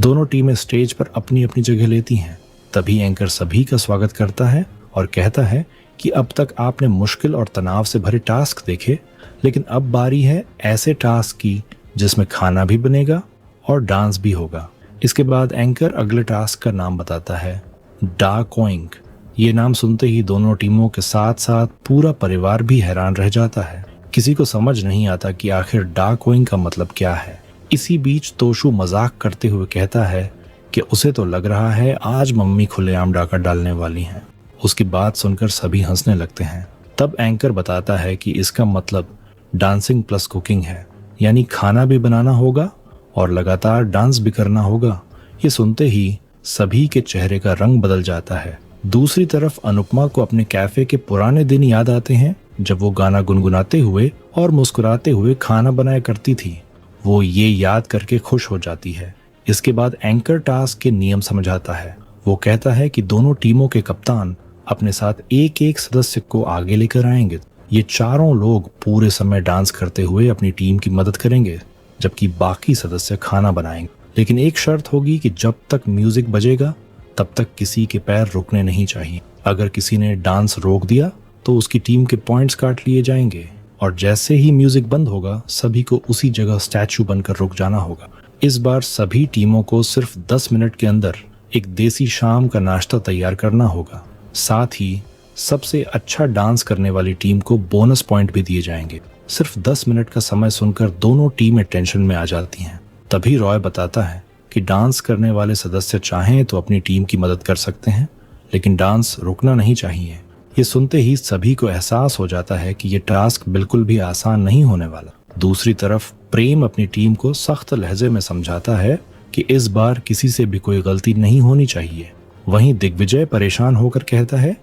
दोनों टीमें स्टेज पर अपनी अपनी जगह लेती हैं। तभी एंकर सभी का स्वागत करता है और कहता है कि अब तक आपने मुश्किल और तनाव से भरे टास्क देखे, लेकिन अब बारी है ऐसे टास्क की जिसमें खाना भी बनेगा और डांस भी होगा। इसके बाद एंकर अगले टास्क का नाम बताता है, डा कोइंग। ये नाम सुनते ही दोनों टीमों के साथ साथ पूरा परिवार भी हैरान रह जाता है। किसी को समझ नहीं आता कि आखिर डा कोइंग का मतलब क्या है। इसी बीच तोशु मजाक करते हुए कहता है कि उसे तो लग रहा है आज मम्मी खुलेआम डाका डालने वाली हैं। उसकी बात सुनकर सभी हंसने लगते हैं। तब एंकर बताता है कि इसका मतलब डांसिंग प्लस कुकिंग है, यानी खाना भी बनाना होगा और लगातार डांस भी करना होगा। ये सुनते ही सभी के चेहरे का रंग बदल जाता है। दूसरी तरफ अनुपमा को अपने कैफे के पुराने दिन याद आते हैं जब वो गाना गुनगुनाते हुए और मुस्कुराते हुए खाना बनाया करती थी। वो ये याद करके खुश हो जाती है। इसके बाद एंकर टास्क के नियम समझाता है। वो कहता है कि दोनों टीमों के कप्तान अपने साथ एक एक सदस्य को आगे लेकर आएंगे। ये चारों लोग पूरे समय डांस करते हुए अपनी टीम की मदद करेंगे, जबकि बाकी सदस्य खाना बनाएंगे। लेकिन एक शर्त होगी कि जब तक म्यूजिक बजेगा तब तक किसी के पैर रुकने नहीं चाहिए। अगर किसी ने डांस रोक दिया तो उसकी टीम के पॉइंट्स काट लिए जाएंगे और जैसे ही म्यूजिक बंद होगा सभी को उसी जगह स्टैचू बनकर रुक जाना होगा। इस बार सभी टीमों को सिर्फ 10 मिनट के अंदर एक देसी शाम का नाश्ता तैयार करना होगा। साथ ही सबसे अच्छा डांस करने वाली टीम को बोनस पॉइंट भी दिए जाएंगे। सिर्फ 10 मिनट का समय सुनकर दोनों टीमें टेंशन में आ जाती हैं। तभी रॉय बताता है कि डांस करने वाले सदस्य चाहें तो अपनी टीम की मदद कर सकते हैं, लेकिन डांस रुकना नहीं चाहिए। ये सुनते ही सभी को एहसास हो जाता है कि ये टास्क बिल्कुल भी आसान नहीं होने वाला। दूसरी तरफ प्रेम अपनी टीम को सख्त लहजे में समझाता है कि इस बार किसी से भी कोई गलती नहीं होनी चाहिए। वहीं दिग्विजय परेशान होकर कहता है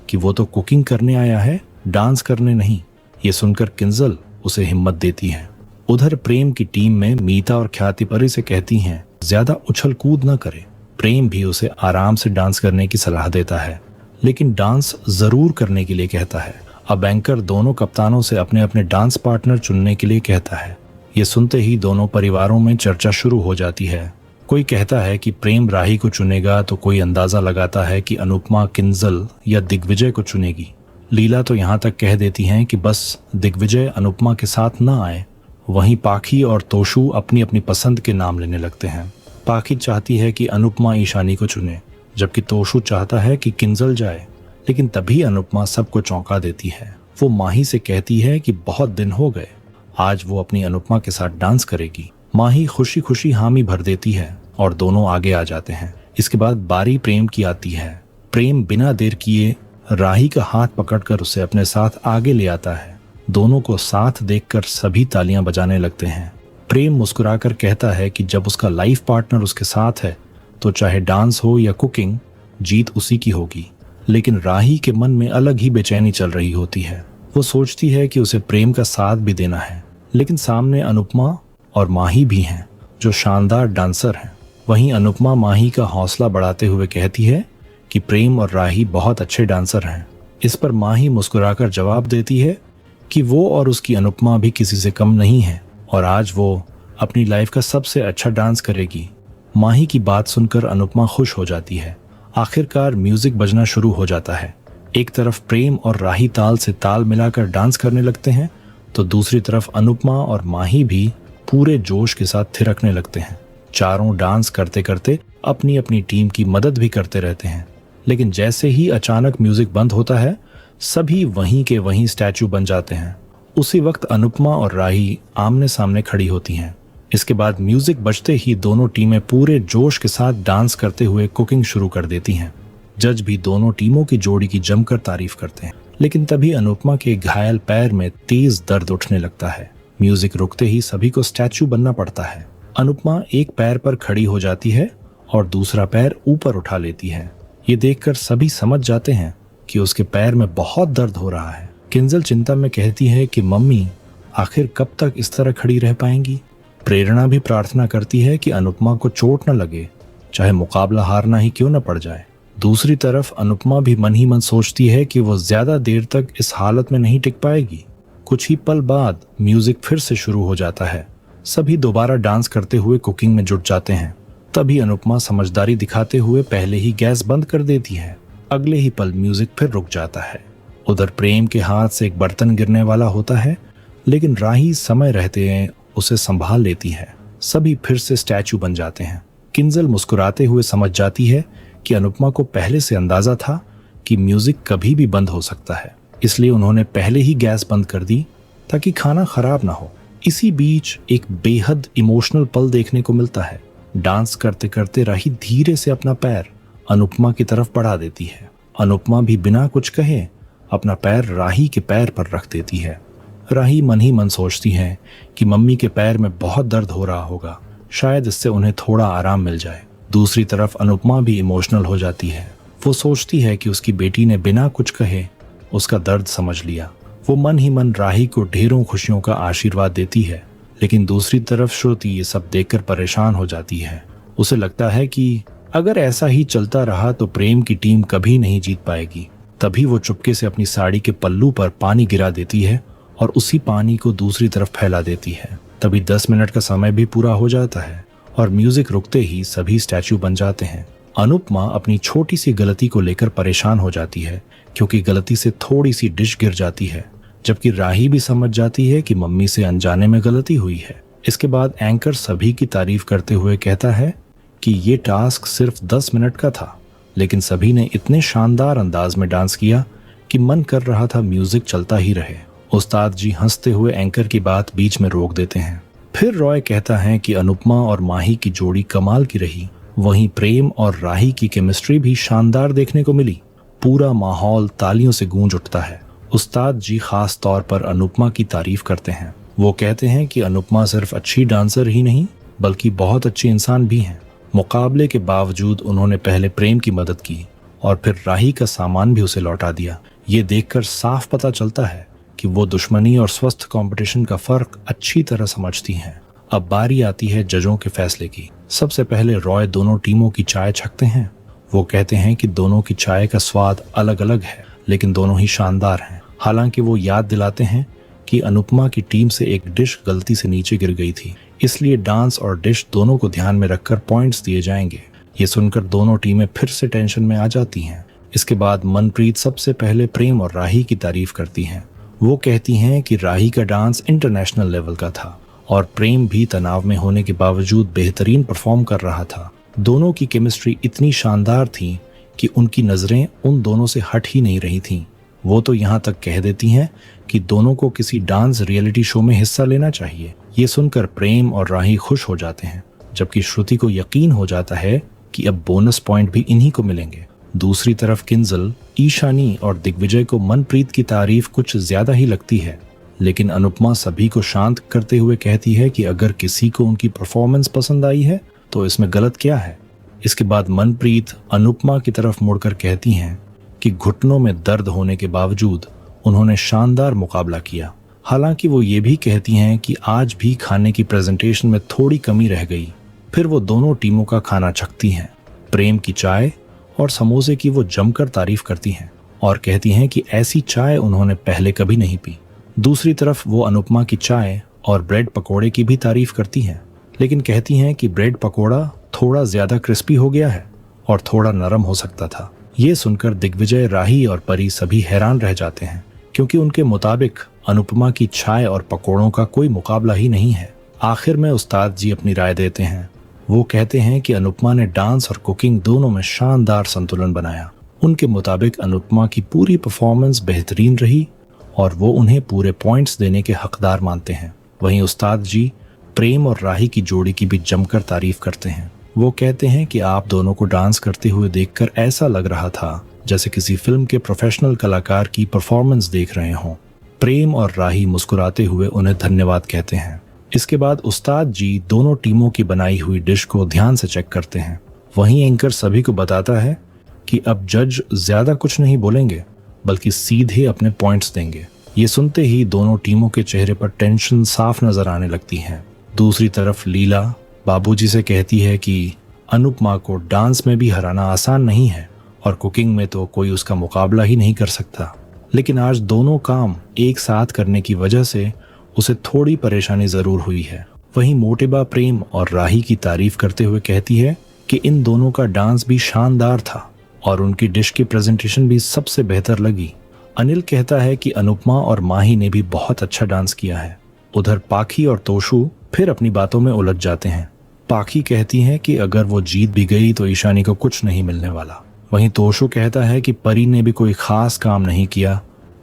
कि वो तो कुकिंग करने आया है, डांस करने नहीं। ये सुनकर किंजल उसे हिम्मत देती है। उधर प्रेम की टीम में मीता और ख्याति परी से कहती हैं ज्यादा उछल कूद न करे। प्रेम भी उसे आराम से डांस करने की सलाह देता है, लेकिन डांस जरूर करने के लिए कहता है। अब एंकर दोनों कप्तानों से अपने अपने डांस पार्टनर चुनने के लिए कहता है। ये सुनते ही दोनों परिवारों में चर्चा शुरू हो जाती है। कोई कहता है कि प्रेम राही को चुनेगा तो कोई अंदाजा लगाता है कि अनुपमा किंजल या दिग्विजय को चुनेगी। लीला तो यहाँ तक कह देती हैं कि बस दिग्विजय अनुपमा के साथ न आए। वहीं पाखी और तोशु अपनी अपनी पसंद के नाम लेने लगते हैं। पाखी चाहती है कि अनुपमा ईशानी को चुने, जबकि तोशु चाहता है कि किंजल जाए। लेकिन तभी अनुपमा सबको चौंका देती है। वो माही से कहती है कि बहुत दिन हो गए, आज वो अपनी अनुपमा के साथ डांस करेगी। माही खुशी खुशी हामी भर देती है और दोनों आगे आ जाते हैं। इसके बाद बारी प्रेम की आती है। प्रेम बिना देर किए राही का हाथ पकड़कर उसे अपने साथ आगे ले आता है। दोनों को साथ देखकर सभी तालियां बजाने लगते हैं। प्रेम मुस्कुराकर कहता है कि जब उसका लाइफ पार्टनर उसके साथ है तो चाहे डांस हो या कुकिंग, जीत उसी की होगी। लेकिन राही के मन में अलग ही बेचैनी चल रही होती है। वो सोचती है कि उसे प्रेम का साथ भी देना है, लेकिन सामने अनुपमा और माही भी हैं जो शानदार डांसर हैं। वहीं अनुपमा माही का हौसला बढ़ाते हुए कहती है कि प्रेम और राही बहुत अच्छे डांसर हैं। इस पर माही मुस्कुराकर जवाब देती है कि वो और उसकी अनुपमा भी किसी से कम नहीं है और आज वो अपनी लाइफ का सबसे अच्छा डांस करेगी। माही की बात सुनकर अनुपमा खुश हो जाती है। आखिरकार म्यूजिक बजना शुरू हो जाता है। एक तरफ प्रेम और राही ताल से ताल मिलाकर डांस करने लगते हैं तो दूसरी तरफ अनुपमा और माही भी पूरे जोश के साथ थिरकने लगते हैं। चारों डांस करते करते अपनी अपनी टीम की मदद भी करते रहते हैं। लेकिन जैसे ही अचानक म्यूजिक बंद होता है सभी वहीं के वहीं स्टैचू बन जाते हैं। उसी वक्त अनुपमा और राही आमने सामने खड़ी होती हैं। इसके बाद म्यूजिक बजते ही दोनों टीमें पूरे जोश के साथ डांस करते हुए कुकिंग शुरू कर देती हैं। जज भी दोनों टीमों की जोड़ी की जमकर तारीफ करते हैं। लेकिन तभी अनुपमा के घायल पैर में तेज दर्द उठने लगता है। म्यूजिक रुकते ही सभी को स्टैचू बनना पड़ता है। अनुपमा एक पैर पर खड़ी हो जाती है और दूसरा पैर ऊपर उठा लेती है। ये देखकर सभी समझ जाते हैं कि उसके पैर में बहुत दर्द हो रहा है। किंजल चिंता में कहती है कि मम्मी आखिर कब तक इस तरह खड़ी रह पाएंगी। प्रेरणा भी प्रार्थना करती है कि अनुपमा को चोट न लगे, चाहे मुकाबला हारना ही क्यों न पड़ जाए। दूसरी तरफ अनुपमा भी मन ही मन सोचती है कि वो ज्यादा देर तक इस हालत में नहीं टिक पाएगी। कुछ ही पल बाद म्यूजिक फिर से शुरू हो जाता है। सभी दोबारा डांस करते हुए कुकिंग में जुट जाते हैं। तभी अनुपमा समझदारी दिखाते हुए पहले ही गैस बंद कर देती है। अगले ही पल म्यूजिक फिर रुक जाता है। उधर प्रेम के हाथ से एक बर्तन गिरने वाला होता है, लेकिन राही समय रहते उसे संभाल लेती है। सभी फिर से स्टैचू बन जाते हैं। किंजल मुस्कुराते हुए समझ जाती है कि अनुपमा को पहले से अंदाजा था कि म्यूजिक कभी भी बंद हो सकता है, इसलिए उन्होंने पहले ही गैस बंद कर दी ताकि खाना खराब ना हो। इसी बीच एक बेहद इमोशनल पल देखने को मिलता है। डांस करते करते राही धीरे से अपना पैर अनुपमा की तरफ बढ़ा देती है। अनुपमा भी बिना कुछ कहे अपना पैर राही के पैर पर रख देती है। राही मन ही मन सोचती है कि मम्मी के पैर में बहुत दर्द हो रहा होगा, शायद इससे उन्हें थोड़ा आराम मिल जाए। दूसरी तरफ अनुपमा भी इमोशनल हो जाती है। वो सोचती है कि उसकी बेटी ने बिना कुछ कहे उसका दर्द समझ लिया। वो मन ही मन राही को ढेरों खुशियों का आशीर्वाद देती है, लेकिन दूसरी तरफ श्रुति ये सब देखकर परेशान हो जाती है। उसे लगता है कि अगर ऐसा ही चलता रहा तो प्रेम की टीम कभी नहीं जीत पाएगी। तभी वो चुपके से अपनी साड़ी के पल्लू पर पानी गिरा देती है और उसी पानी को दूसरी तरफ फैला देती है। तभी 10 मिनट का समय भी पूरा हो जाता है और म्यूजिक रुकते ही सभी स्टैचू बन जाते हैं। अनुपमा अपनी छोटी सी गलती को लेकर परेशान हो जाती है, क्योंकि गलती से थोड़ी सी डिश गिर जाती है, जबकि राही भी समझ जाती है कि मम्मी से अनजाने में गलती हुई है। इसके बाद एंकर सभी की तारीफ करते हुए कहता है कि ये टास्क सिर्फ 10 मिनट का था, लेकिन सभी ने इतने शानदार अंदाज में डांस किया कि मन कर रहा था म्यूजिक चलता ही रहे। उस्ताद जी हंसते हुए एंकर की बात बीच में रोक देते हैं। फिर रॉय कहता है कि अनुपमा और माही की जोड़ी कमाल की रही। वहीं प्रेम और राही की केमिस्ट्री भी शानदार देखने को मिली। पूरा माहौल तालियों से गूंज उठता है। उस्ताद जी खास तौर पर अनुपमा की तारीफ करते हैं। वो कहते हैं कि अनुपमा सिर्फ अच्छी डांसर ही नहीं बल्कि बहुत अच्छी इंसान भी हैं। मुकाबले के बावजूद उन्होंने पहले प्रेम की मदद की और फिर राही का सामान भी उसे लौटा दिया। ये देखकर साफ पता चलता है कि वो दुश्मनी और स्वस्थ कंपटीशन का फर्क अच्छी तरह समझती हैं। अब बारी आती है जजों के फैसले की। सबसे पहले रॉय दोनों टीमों की चाय छकते हैं। वो कहते हैं कि दोनों की चाय का स्वाद अलग अलग है, लेकिन दोनों ही शानदार हैं। हालांकि वो याद दिलाते हैं कि अनुपमा की टीम से एक डिश गलती से नीचे गिर गई थी, इसलिए डांस और डिश दोनों को ध्यान में रखकर पॉइंट्स दिए जाएंगे। ये सुनकर दोनों टीमें फिर से टेंशन में आ जाती हैं। इसके बाद मनप्रीत सबसे पहले प्रेम और राही की तारीफ करती हैं। वो कहती हैं कि राही का डांस इंटरनेशनल लेवल का था और प्रेम भी तनाव में होने के बावजूद बेहतरीन परफॉर्म कर रहा था। दोनों की केमिस्ट्री इतनी शानदार थी कि उनकी नजरें उन दोनों से हट ही नहीं रही थीं। वो तो यहाँ तक कह देती हैं कि दोनों को किसी डांस रियलिटी शो में हिस्सा लेना चाहिए। ये सुनकर प्रेम और राही खुश हो जाते हैं, जबकि श्रुति को यकीन हो जाता है कि अब बोनस पॉइंट भी इन्हीं को मिलेंगे। दूसरी तरफ किंजल, ईशानी और दिग्विजय को मनप्रीत की तारीफ कुछ ज्यादा ही लगती है, लेकिन अनुपमा सभी को शांत करते हुए कहती है कि अगर किसी को उनकी परफॉर्मेंस पसंद आई है तो इसमें गलत क्या है। इसके बाद मनप्रीत अनुपमा की तरफ मुड़कर कहती हैं कि घुटनों में दर्द होने के बावजूद उन्होंने शानदार मुकाबला किया। हालांकि वो ये भी कहती हैं कि आज भी खाने की प्रेजेंटेशन में थोड़ी कमी रह गई। फिर वो दोनों टीमों का खाना चखती हैं। प्रेम की चाय और समोसे की वो जमकर तारीफ करती हैं और कहती हैं कि ऐसी चाय उन्होंने पहले कभी नहीं पी। दूसरी तरफ वो अनुपमा की चाय और ब्रेड पकोड़े की भी तारीफ करती हैं, लेकिन कहती हैं कि ब्रेड पकोड़ा थोड़ा ज्यादा क्रिस्पी हो गया है और थोड़ा नरम हो सकता था। ये सुनकर दिग्विजय, राही और परी सभी हैरान रह जाते हैं, क्योंकि उनके मुताबिक अनुपमा की चाय और पकोड़ों का कोई मुकाबला ही नहीं है। आखिर में उस्ताद जी अपनी राय देते हैं। वो कहते हैं कि अनुपमा ने डांस और कुकिंग दोनों में शानदार संतुलन बनाया। उनके मुताबिक अनुपमा की पूरी परफॉर्मेंस बेहतरीन रही और वो उन्हें पूरे पॉइंट्स देने के हकदार मानते हैं। वहीं उस्ताद जी प्रेम और राही की जोड़ी की भी जमकर तारीफ करते हैं। वो कहते हैं कि आप दोनों को डांस करते हुए देखकर ऐसा लग रहा था जैसे किसी फिल्म के प्रोफेशनल कलाकार की परफॉर्मेंस देख रहे हों। प्रेम और राही मुस्कुराते हुए उन्हें धन्यवाद कहते हैं। इसके बाद उस्ताद जी दोनों टीमों की बनाई हुई डिश को ध्यान से चेक करते हैं। वहीं एंकर सभी को बताता है कि अब जज ज्यादा कुछ नहीं बोलेंगे बल्कि सीधे अपने पॉइंट्स देंगे। ये सुनते ही दोनों टीमों के चेहरे पर टेंशन साफ नजर आने लगती है। दूसरी तरफ लीला बाबूजी से कहती है कि अनुपमा को डांस में भी हराना आसान नहीं है और कुकिंग में तो कोई उसका मुकाबला ही नहीं कर सकता, लेकिन आज दोनों काम एक साथ करने की वजह से उसे थोड़ी परेशानी जरूर हुई है। वहीं मोटेबा प्रेम और राही की तारीफ करते हुए कहती है कि इन दोनों का डांस भी शानदार था और उनकी डिश की प्रेजेंटेशन भी सबसे बेहतर लगी। अनिल कहता है कि अनुपमा और माही ने भी बहुत अच्छा डांस किया है। उधर पाखी और तोशु फिर अपनी बातों में उलझ जाते हैं। पाखी कहती हैं कि अगर वो जीत भी गई तो ईशानी को कुछ नहीं मिलने वाला। वहीं तोशु कहता है कि परी ने भी कोई खास काम नहीं किया,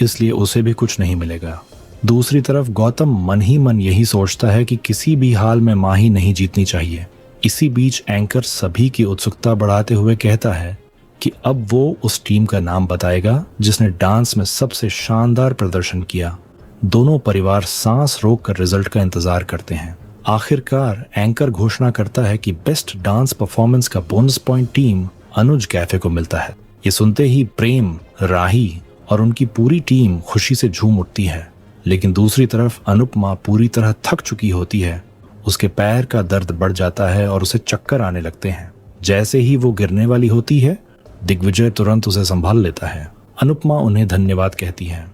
इसलिए उसे भी कुछ नहीं मिलेगा। दूसरी तरफ गौतम मन ही मन यही सोचता है कि किसी भी हाल में माही नहीं जीतनी चाहिए। इसी बीच एंकर सभी की उत्सुकता बढ़ाते हुए कहता है कि अब वो उस टीम का नाम बताएगा जिसने डांस में सबसे शानदार प्रदर्शन किया। दोनों परिवार सांस रोककर रिजल्ट का इंतजार करते हैं। आखिरकार एंकर घोषणा करता है कि बेस्ट डांस परफॉर्मेंस का बोनस पॉइंट टीम अनुज कैफे को मिलता है। ये सुनते ही प्रेम, राही और उनकी पूरी टीम खुशी से झूम उठती है। लेकिन दूसरी तरफ अनुपमा पूरी तरह थक चुकी होती है। उसके पैर का दर्द बढ़ जाता है और उसे चक्कर आने लगते हैं। जैसे ही वो गिरने वाली होती है, दिग्विजय तुरंत उसे संभाल लेता है। अनुपमा उन्हें धन्यवाद कहती है।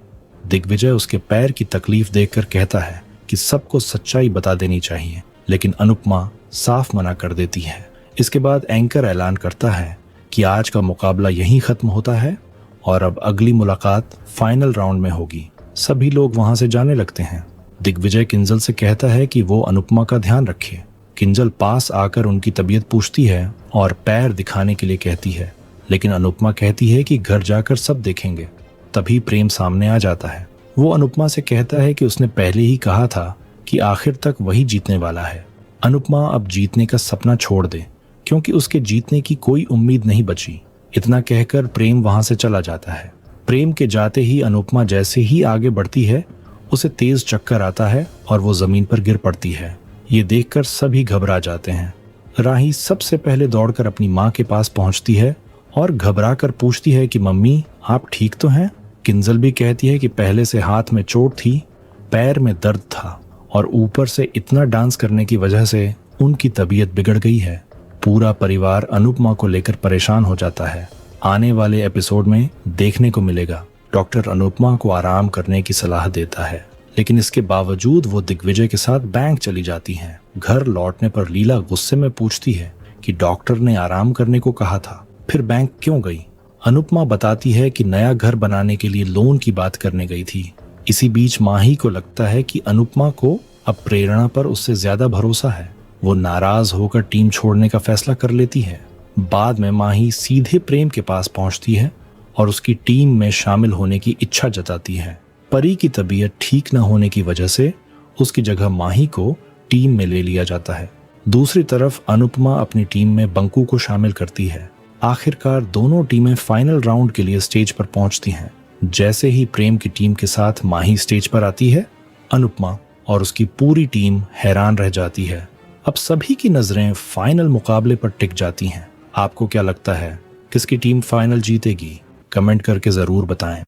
दिग्विजय उसके पैर की तकलीफ देखकर कहता है कि सबको सच्चाई बता देनी चाहिए, लेकिन अनुपमा साफ मना कर देती है। इसके बाद एंकर ऐलान करता है कि आज का मुकाबला यहीं खत्म होता है और अब अगली मुलाकात फाइनल राउंड में होगी। सभी लोग वहां से जाने लगते हैं। दिग्विजय किंजल से कहता है कि वो अनुपमा का ध्यान रखे। किंजल पास आकर उनकी तबीयत पूछती है और पैर दिखाने के लिए कहती है, लेकिन अनुपमा कहती है कि घर जाकर सब देखेंगे। तभी प्रेम सामने आ जाता है। वो अनुपमा से कहता है कि उसने पहले ही कहा था कि आखिर तक वही जीतने वाला है। अनुपमा अब जीतने का सपना छोड़ दे, क्योंकि उसके जीतने की कोई उम्मीद नहीं बची। इतना कहकर प्रेम वहां से चला जाता है। प्रेम के जाते ही अनुपमा जैसे ही आगे बढ़ती है, उसे तेज चक्कर आता है और वो जमीन पर गिर पड़ती है। ये देखकर सभी घबरा जाते हैं। राही सबसे पहले दौड़कर अपनी माँ के पास पहुंचती है और घबराकर पूछती है कि मम्मी, आप ठीक तो हैं? किंजल भी कहती है कि पहले से हाथ में चोट थी, पैर में दर्द था और ऊपर से इतना डांस करने की वजह से उनकी तबीयत बिगड़ गई है। पूरा परिवार अनुपमा को लेकर परेशान हो जाता है। आने वाले एपिसोड में देखने को मिलेगा डॉक्टर अनुपमा को आराम करने की सलाह देता है, लेकिन इसके बावजूद वो दिग्विजय के साथ बैंक चली जाती हैं। घर लौटने पर लीला गुस्से में पूछती है कि डॉक्टर ने आराम करने को कहा था, फिर बैंक क्यों गई? अनुपमा बताती है कि नया घर बनाने के लिए लोन की बात करने गई थी। इसी बीच माही को लगता है कि अनुपमा को अब प्रेरणा पर उससे ज्यादा भरोसा है। वो नाराज होकर टीम छोड़ने का फैसला कर लेती है। बाद में माही सीधे प्रेम के पास पहुंचती है और उसकी टीम में शामिल होने की इच्छा जताती है। परी की तबीयत ठीक न होने की वजह से उसकी जगह माही को टीम में ले लिया जाता है। दूसरी तरफ अनुपमा अपनी टीम में बंकू को शामिल करती है। आखिरकार दोनों टीमें फाइनल राउंड के लिए स्टेज पर पहुंचती हैं। जैसे ही प्रेम की टीम के साथ माही स्टेज पर आती है, अनुपमा और उसकी पूरी टीम हैरान रह जाती है। अब सभी की नजरें फाइनल मुकाबले पर टिक जाती हैं। आपको क्या लगता है, किसकी टीम फाइनल जीतेगी? कमेंट करके जरूर बताएं।